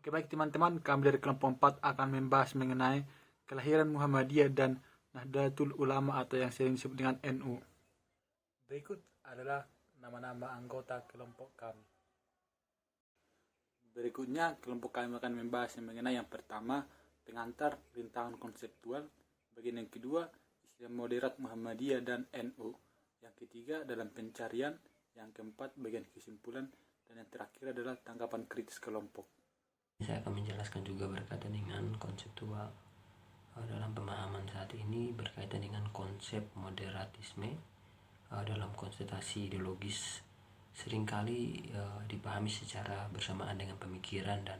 Oke, baik teman-teman, kami dari kelompok 4 akan membahas mengenai kelahiran Muhammadiyah dan Nahdlatul Ulama atau yang sering disebut dengan NU. Berikut adalah nama-nama anggota kelompok kami. Berikutnya kelompok kami akan membahas mengenai yang pertama, pengantar rintangan konseptual, bagian yang kedua, Islam moderat Muhammadiyah dan NU, yang ketiga dalam pencarian, yang keempat bagian kesimpulan, dan yang terakhir adalah tanggapan kritis kelompok. Saya akan menjelaskan juga berkaitan dengan konseptual dalam pemahaman saat ini berkaitan dengan konsep moderatisme dalam konsentrasi ideologis seringkali dipahami secara bersamaan dengan pemikiran dan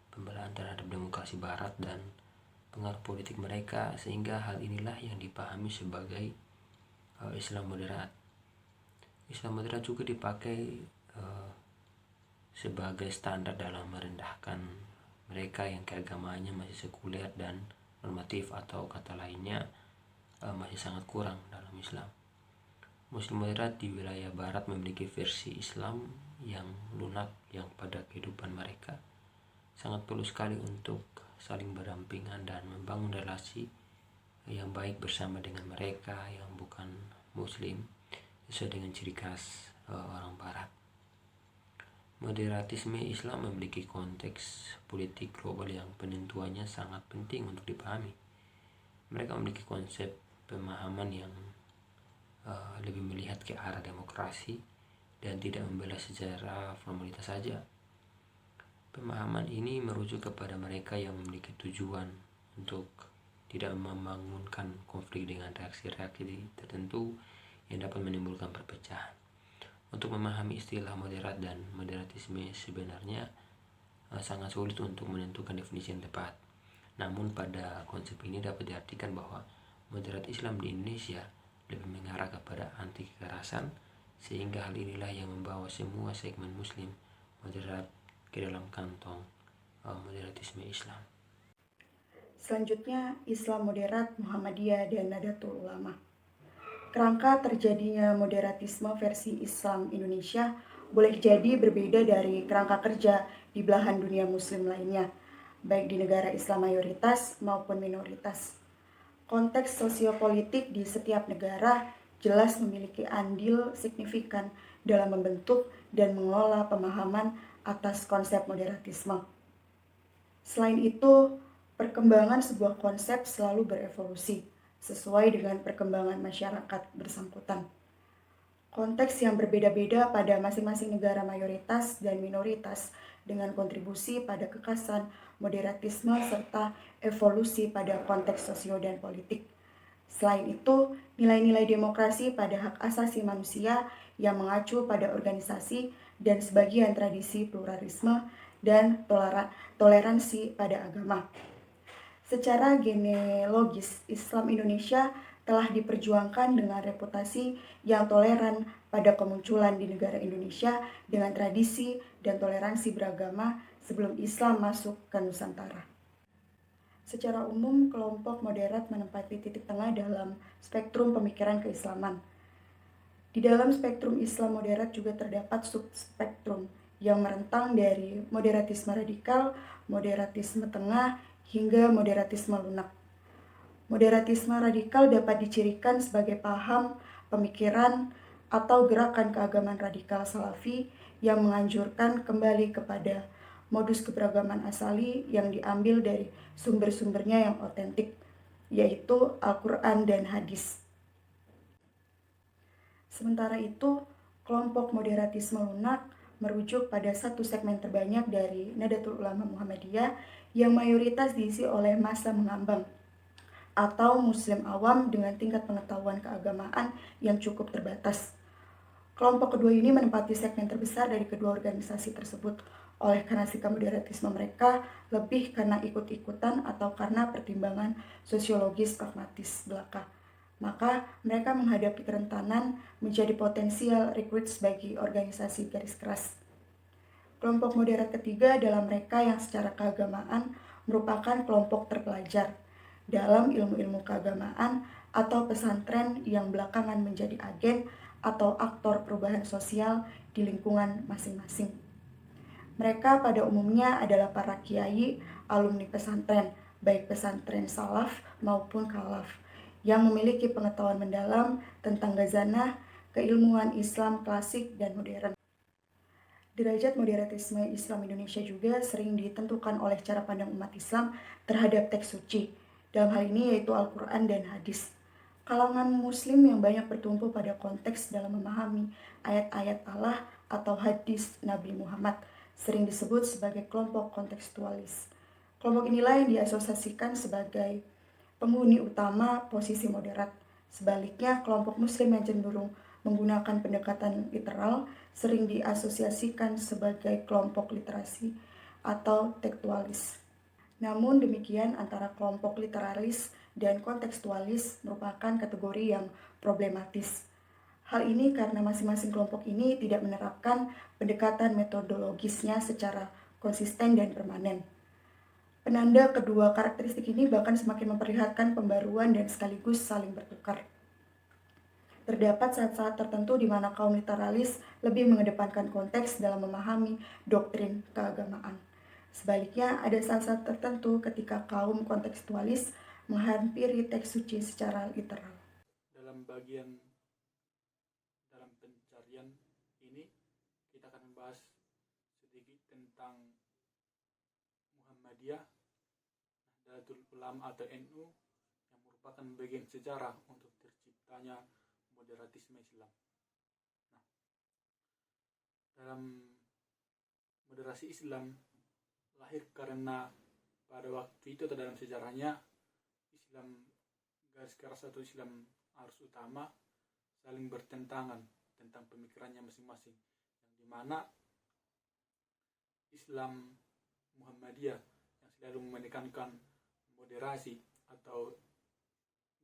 pembelaan terhadap demokrasi barat dan pengaruh politik mereka, sehingga hal inilah yang dipahami sebagai Islam moderat. Islam moderat juga dipakai sebagai standar dalam merendahkan mereka yang keagamaannya masih sekuler dan normatif, atau kata lainnya masih sangat kurang dalam Islam. Muslim moderat di wilayah barat memiliki versi Islam yang lunak yang pada kehidupan mereka sangat perlu sekali untuk saling berdampingan dan membangun relasi yang baik bersama dengan mereka yang bukan Muslim sesuai dengan ciri khas orang barat. Moderatisme Islam memiliki konteks politik global yang penentuannya sangat penting untuk dipahami. Mereka memiliki konsep pemahaman yang lebih melihat ke arah demokrasi dan tidak membela secara formalitas saja. Pemahaman ini merujuk kepada mereka yang memiliki tujuan untuk tidak membangunkan konflik dengan reaksi-reaksi tertentu yang dapat menimbulkan perpecahan. Untuk memahami istilah moderat dan moderatisme sebenarnya sangat sulit untuk menentukan definisi yang tepat. Namun pada konsep ini dapat diartikan bahwa moderat Islam di Indonesia lebih mengarah kepada anti kekerasan, sehingga hal inilah yang membawa semua segmen Muslim moderat ke dalam kantong moderatisme Islam. Selanjutnya, Islam moderat, Muhammadiyah, dan Nahdlatul Ulama. Kerangka terjadinya moderatisme versi Islam Indonesia boleh jadi berbeda dari kerangka kerja di belahan dunia Muslim lainnya, baik di negara Islam mayoritas maupun minoritas. Konteks sosiopolitik di setiap negara jelas memiliki andil signifikan dalam membentuk dan mengelola pemahaman atas konsep moderatisme. Selain itu, perkembangan sebuah konsep selalu berevolusi sesuai dengan perkembangan masyarakat bersangkutan. Konteks yang berbeda-beda pada masing-masing negara mayoritas dan minoritas dengan kontribusi pada kekhasan moderatisme serta evolusi pada konteks sosio dan politik. Selain itu, nilai-nilai demokrasi pada hak asasi manusia yang mengacu pada organisasi dan sebagian tradisi pluralisme dan toleransi pada agama. Secara genealogis, Islam Indonesia telah diperjuangkan dengan reputasi yang toleran pada kemunculan di negara Indonesia dengan tradisi dan toleransi beragama sebelum Islam masuk ke Nusantara. Secara umum, kelompok moderat menempati titik tengah dalam spektrum pemikiran keislaman. Di dalam spektrum Islam moderat juga terdapat subspektrum yang merentang dari moderatisme radikal, moderatisme tengah, hingga moderatisme lunak. Moderatisme radikal dapat dicirikan sebagai paham, pemikiran, atau gerakan keagamaan radikal salafi yang menganjurkan kembali kepada modus keberagaman asali yang diambil dari sumber-sumbernya yang otentik, yaitu Al-Quran dan Hadis. Sementara itu, kelompok moderatisme lunak merujuk pada satu segmen terbanyak dari Nahdlatul Ulama Muhammadiyah yang mayoritas diisi oleh massa mengambang atau muslim awam dengan tingkat pengetahuan keagamaan yang cukup terbatas. Kelompok kedua ini menempati segmen terbesar dari kedua organisasi tersebut oleh karena sikap moderatisme mereka lebih karena ikut-ikutan atau karena pertimbangan sosiologis pragmatis belaka. Maka mereka menghadapi kerentanan menjadi potensial rekrut bagi organisasi garis keras. Kelompok moderat ketiga adalah mereka yang secara keagamaan merupakan kelompok terpelajar dalam ilmu-ilmu keagamaan atau pesantren yang belakangan menjadi agen atau aktor perubahan sosial di lingkungan masing-masing. Mereka pada umumnya adalah para kiai, alumni pesantren, baik pesantren salaf maupun khalaf, yang memiliki pengetahuan mendalam tentang ghazanah, keilmuan Islam klasik dan modern. Derajat moderatisme Islam Indonesia juga sering ditentukan oleh cara pandang umat Islam terhadap teks suci, dalam hal ini yaitu Al-Quran dan hadis. Kalangan muslim yang banyak bertumpu pada konteks dalam memahami ayat-ayat Allah atau hadis Nabi Muhammad sering disebut sebagai kelompok kontekstualis. Kelompok inilah yang diasosiasikan sebagai penghuni utama posisi moderat. Sebaliknya, kelompok muslim yang cenderung menggunakan pendekatan literal sering diasosiasikan sebagai kelompok literasi atau tekstualis. Namun demikian, antara kelompok literalis dan kontekstualis merupakan kategori yang problematis. Hal ini karena masing-masing kelompok ini tidak menerapkan pendekatan metodologisnya secara konsisten dan permanen. Penanda kedua karakteristik ini bahkan semakin memperlihatkan pembaruan dan sekaligus saling bertukar. Terdapat saat-saat tertentu di mana kaum literalis lebih mengedepankan konteks dalam memahami doktrin keagamaan. Sebaliknya, ada saat-saat tertentu ketika kaum kontekstualis menghampiri teks suci secara literal. Dalam pencarian ini, kita akan membahas sedikit tentang Muhammadiyah, Nahdlatul Ulama atau NU, yang merupakan bagian sejarah untuk terciptanya moderatisme Islam. Nah, dalam moderasi Islam lahir karena pada waktu itu atau dalam sejarahnya Islam garis keras atau Islam arus utama saling bertentangan tentang pemikirannya masing-masing, yang dimana Islam Muhammadiyah yang selalu menekankan moderasi atau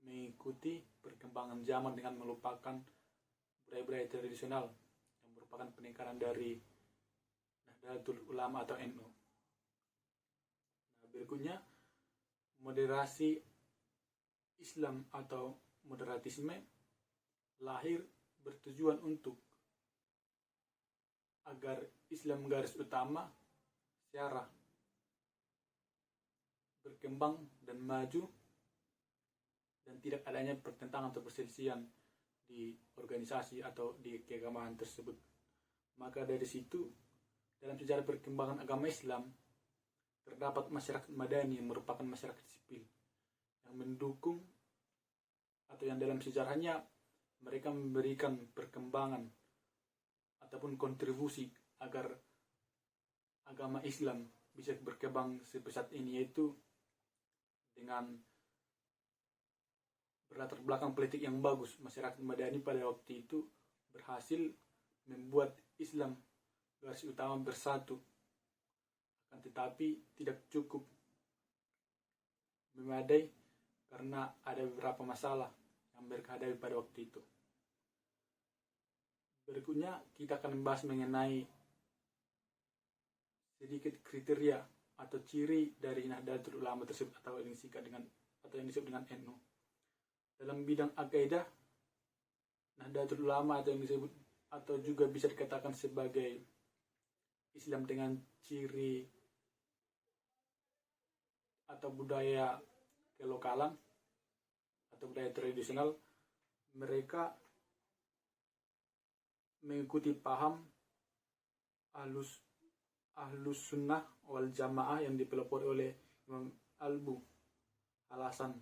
mengikuti perkembangan zaman dengan melupakan budaya-budaya tradisional yang merupakan peningkatan dari Nahdlatul Ulama atau NU. Nah, berikutnya moderasi Islam atau moderatisme lahir bertujuan untuk agar Islam garis utama secara berkembang dan maju dan tidak adanya pertentangan atau perselisihan di organisasi atau di keagamaan tersebut. Maka dari situ, dalam sejarah perkembangan agama Islam, terdapat masyarakat madani yang merupakan masyarakat sipil yang mendukung atau yang dalam sejarahnya mereka memberikan perkembangan ataupun kontribusi agar agama Islam bisa berkembang sebesar ini, yaitu dengan berlatar belakang politik yang bagus. Masyarakat madani pada waktu itu berhasil membuat Islam garis utama bersatu, akan tetapi tidak cukup memadai karena ada beberapa masalah yang mereka hadapi pada waktu itu. Berikutnya kita akan membahas mengenai sedikit kriteria atau ciri dari Nahdlatul Ulama tersebut atau yang disebut dengan NU. Dalam bidang akidah, Nahdlatul Ulama atau yang disebut atau juga bisa dikatakan sebagai Islam dengan ciri atau budaya kelokalan atau budaya tradisional, mereka mengikuti paham ahlus sunnah wal jamaah yang dipelopori oleh Imam Abu Al-Hasan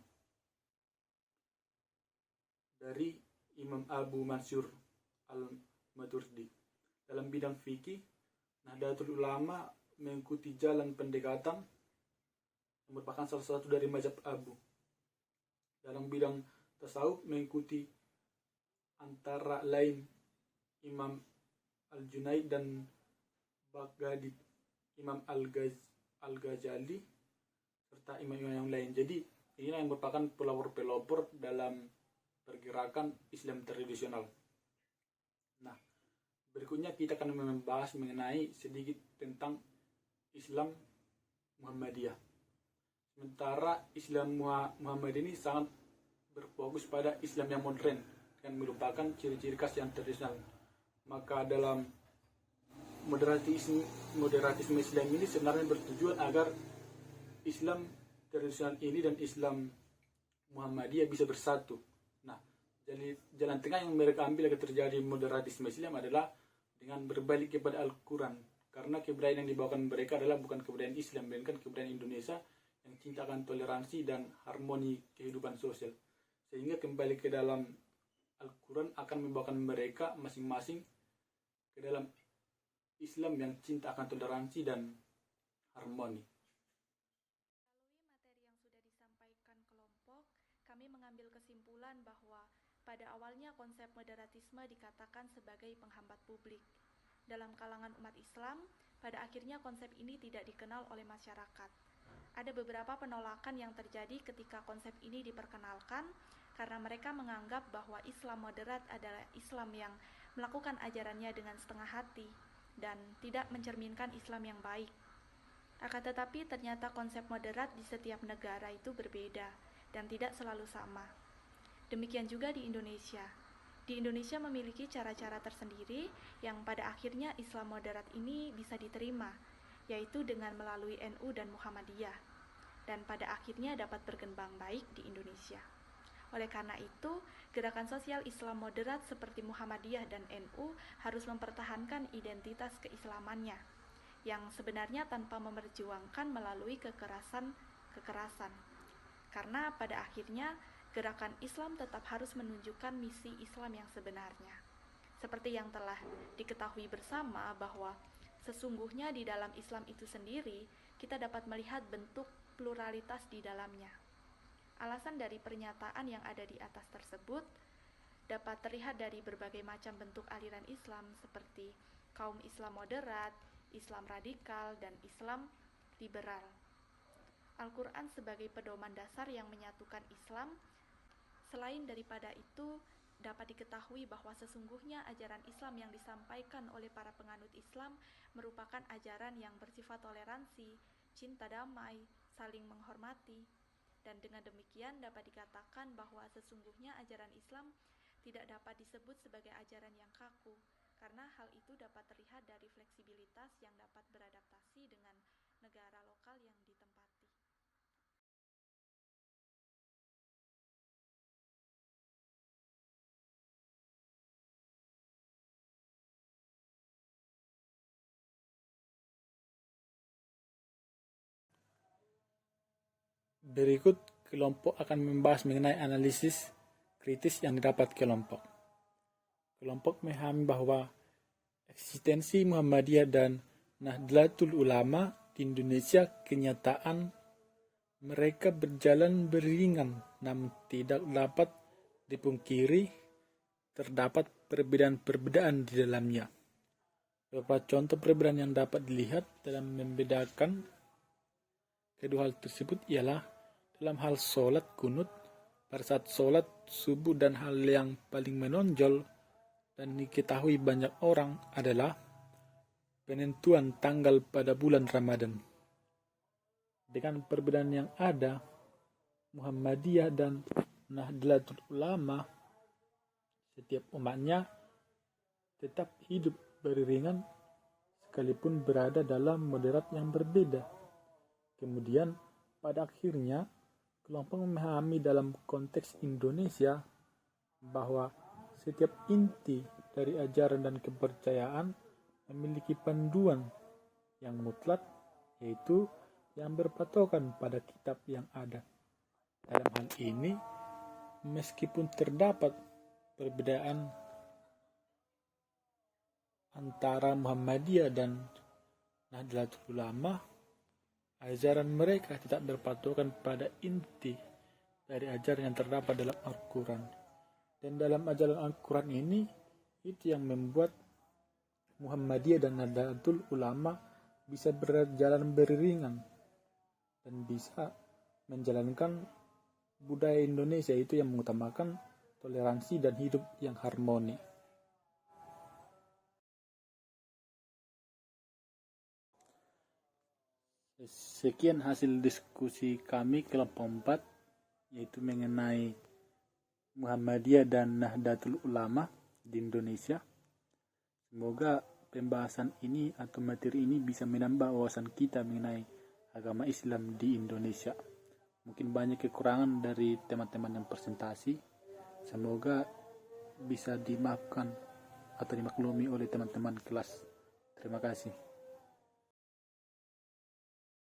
dari Imam Abu Mansur Al-Maturidi. Dalam bidang fikih, Nahdlatul Ulama mengikuti jalan pendekatan yang merupakan salah satu dari mazhab Abu. Dalam bidang tasawuf mengikuti antara lain Imam Al-Junaid dan Baghdadi, Imam Al-Ghazali, serta imam-imam yang lain. Jadi inilah yang merupakan pelopor-pelopor dalam pergerakan Islam tradisional. Nah, berikutnya kita akan membahas mengenai sedikit tentang Islam Muhammadiyah. Sementara Islam Muhammad ini sangat berfokus pada Islam yang modern dan merupakan ciri-ciri khas yang tradisional. Maka dalam moderatisme Islam ini sebenarnya bertujuan agar Islam tradisional ini dan Islam Muhammadiyah bisa bersatu. Nah, jadi jalan tengah yang mereka ambil agar terjadi moderatisme Islam adalah dengan berbalik kepada Al-Quran. Karena kebudayaan yang dibawakan mereka adalah bukan kebudayaan Islam, melainkan kebudayaan Indonesia yang cinta akan toleransi dan harmoni kehidupan sosial. Sehingga kembali ke dalam Al-Quran akan membawakan mereka masing-masing ke dalam Islam yang cinta akan toleransi dan harmoni. Melalui materi yang sudah disampaikan kelompok, kami mengambil kesimpulan bahwa pada awalnya konsep moderatisme dikatakan sebagai penghambat publik. Dalam kalangan umat Islam, pada akhirnya konsep ini tidak dikenal oleh masyarakat. Ada beberapa penolakan yang terjadi ketika konsep ini diperkenalkan karena mereka menganggap bahwa Islam moderat adalah Islam yang melakukan ajarannya dengan setengah hati dan tidak mencerminkan Islam yang baik. Akan tetapi ternyata konsep moderat di setiap negara itu berbeda dan tidak selalu sama. Demikian juga di Indonesia. Di Indonesia memiliki cara-cara tersendiri yang pada akhirnya Islam moderat ini bisa diterima, yaitu dengan melalui NU dan Muhammadiyah, dan pada akhirnya dapat berkembang baik di Indonesia. Oleh karena itu, gerakan sosial Islam moderat seperti Muhammadiyah dan NU harus mempertahankan identitas keislamannya, yang sebenarnya tanpa memperjuangkan melalui kekerasan. Karena pada akhirnya, gerakan Islam tetap harus menunjukkan misi Islam yang sebenarnya. Seperti yang telah diketahui bersama bahwa sesungguhnya di dalam Islam itu sendiri, kita dapat melihat bentuk pluralitas di dalamnya. Alasan dari pernyataan yang ada di atas tersebut dapat terlihat dari berbagai macam bentuk aliran Islam seperti kaum Islam moderat, Islam radikal, dan Islam liberal. Al-Quran sebagai pedoman dasar yang menyatukan Islam. Selain daripada itu, dapat diketahui bahwa sesungguhnya ajaran Islam yang disampaikan oleh para penganut Islam merupakan ajaran yang bersifat toleransi, cinta damai, saling menghormati. Dan dengan demikian dapat dikatakan bahwa sesungguhnya ajaran Islam tidak dapat disebut sebagai ajaran yang kaku, karena hal itu dapat terlihat dari fleksibilitas yang dapat beradaptasi dengan negara lokal yang ditempati. Berikut kelompok akan membahas mengenai analisis kritis yang didapat kelompok. Kelompok memahami bahwa eksistensi Muhammadiyah dan Nahdlatul Ulama di Indonesia kenyataan mereka berjalan beriringan, namun tidak dapat dipungkiri terdapat perbedaan-perbedaan di dalamnya. Beberapa contoh perbedaan yang dapat dilihat dalam membedakan kedua hal tersebut ialah dalam hal sholat kunut, pada saat sholat subuh, dan hal yang paling menonjol dan diketahui banyak orang adalah penentuan tanggal pada bulan Ramadan. Dengan perbedaan yang ada, Muhammadiyah dan Nahdlatul Ulama, setiap umatnya tetap hidup beriringan sekalipun berada dalam moderat yang berbeda. Kemudian pada akhirnya kelompok memahami dalam konteks Indonesia bahwa setiap inti dari ajaran dan kepercayaan memiliki panduan yang mutlak, yaitu yang berpatokan pada kitab yang ada. Dalam hal ini, meskipun terdapat perbedaan antara Muhammadiyah dan Nahdlatul Ulama, ajaran mereka tidak berpatokan pada inti dari ajaran yang terdapat dalam Al-Quran. Dan dalam ajaran Al-Quran ini, itu yang membuat Muhammadiyah dan Nahdlatul Ulama bisa berjalan beriringan dan bisa menjalankan budaya Indonesia itu yang mengutamakan toleransi dan hidup yang harmoni. Sekian hasil diskusi kami kelompok 4, yaitu mengenai Muhammadiyah dan Nahdlatul Ulama di Indonesia. Semoga pembahasan ini atau materi ini bisa menambah wawasan kita mengenai agama Islam di Indonesia. Mungkin banyak kekurangan dari teman-teman yang presentasi. Semoga bisa dimaafkan atau dimaklumi oleh teman-teman kelas. Terima kasih.